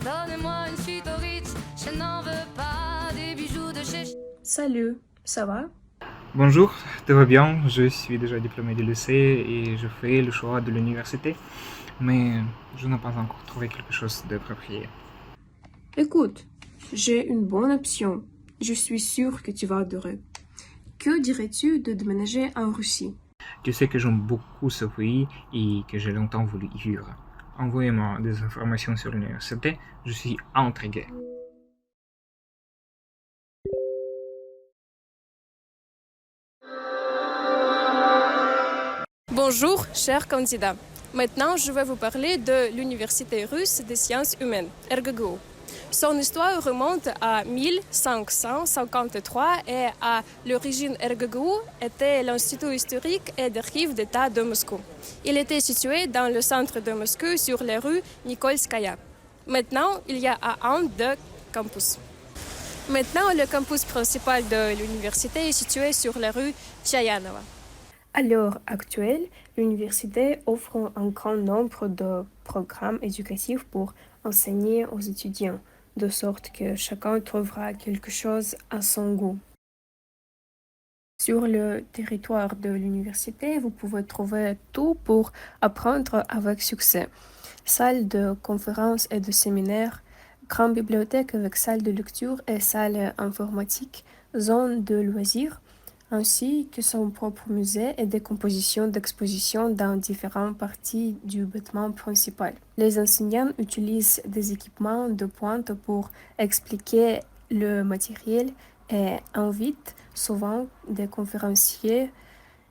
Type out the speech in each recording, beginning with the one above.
Donne-moi une suite au Ritz, je n'en veux pas des bijoux de chez... Salut, ça va? Bonjour, tout va bien. Je suis déjà diplômé du lycée et je fais le choix de l'université, mais je n'ai pas encore trouvé quelque chose d'approprié. Écoute, j'ai une bonne option. Je suis sûre que tu vas adorer. Que dirais-tu de déménager en Russie? Tu sais que j'aime beaucoup ce pays et que j'ai longtemps voulu y vivre. Envoyez-moi des informations sur l'université, je suis intrigué. Bonjour, chers candidats. Maintenant, je vais vous parler de l'Université russe des sciences humaines, RGGU. Son histoire remonte à 1553 et à l'origine RGGU était l'Institut historique et d'archives d'État de Moscou. Il était situé dans le centre de Moscou sur la rue Nikolskaya. Maintenant, il y a un de campus. Maintenant, le campus principal de l'université est situé sur la rue Chayanova. À l'heure actuelle, l'université offre un grand nombre de programmes éducatifs pour enseigner aux étudiants, de sorte que chacun trouvera quelque chose à son goût. Sur le territoire de l'université, vous pouvez trouver tout pour apprendre avec succès. Salles de conférences et de séminaires, grande bibliothèque avec salle de lecture et salle informatique, zone de loisirs, ainsi que son propre musée et des compositions d'exposition dans différentes parties du bâtiment principal. Les enseignants utilisent des équipements de pointe pour expliquer le matériel et invitent souvent des conférenciers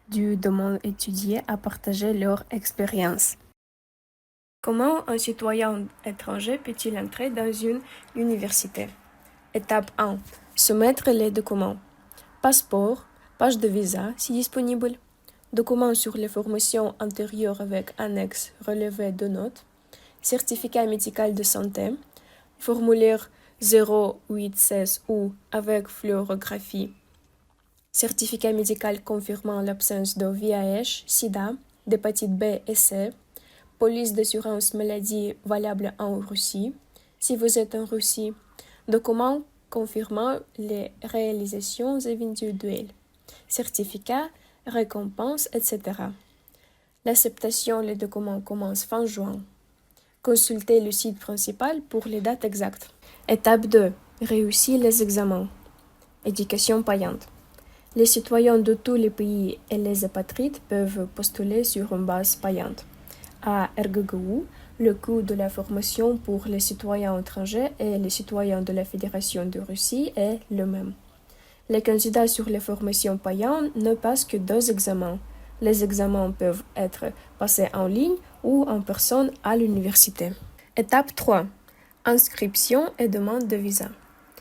du domaine étudié à partager leur expérience. Comment un citoyen étranger peut-il entrer dans une université? Étape 1. Soumettre les documents. Passeport, page de visa si disponible, documents sur les formations antérieures avec annexe relevé de notes, certificat médical de santé, formulaire 0816 ou avec fluorographie, certificat médical confirmant l'absence de VIH, SIDA, d'hépatite B et C, police d'assurance maladie valable en Russie, si vous êtes en Russie, documents confirmant les réalisations individuelles, certificats, récompenses, etc. L'acceptation des documents commence fin juin. Consultez le site principal pour les dates exactes. Étape 2. Réussir les examens. Éducation payante. Les citoyens de tous les pays et les apatrides peuvent postuler sur une base payante. À RGGU, le coût de la formation pour les citoyens étrangers et les citoyens de la Fédération de Russie est le même. Les candidats sur les formations payantes ne passent que 2 examens. Les examens peuvent être passés en ligne ou en personne à l'université. Étape 3. Inscription et demande de visa.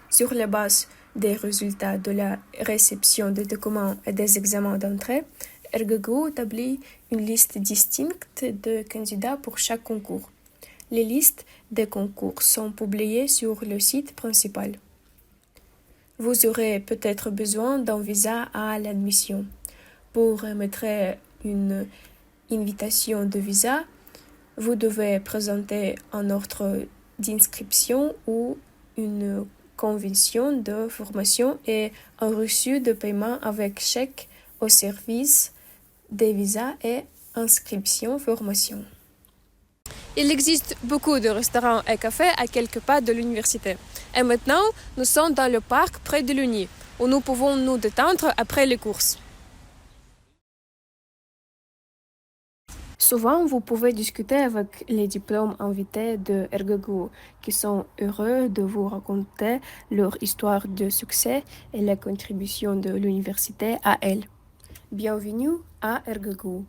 Sur la base des résultats de la réception des documents et des examens d'entrée, RGGU établit une liste distincte de candidats pour chaque concours. Les listes des concours sont publiées sur le site principal. Vous aurez peut-être besoin d'un visa à l'admission. Pour émettre une invitation de visa, vous devez présenter un ordre d'inscription ou une convention de formation et un reçu de paiement avec chèque au service des visas et inscription formation. Il existe beaucoup de restaurants et cafés à quelques pas de l'université. Et maintenant, nous sommes dans le parc près de l'Uni, où nous pouvons nous détendre après les courses. Souvent, vous pouvez discuter avec les diplômes invités de RGGU qui sont heureux de vous raconter leur histoire de succès et la contribution de l'université à elle. Bienvenue à RGGU.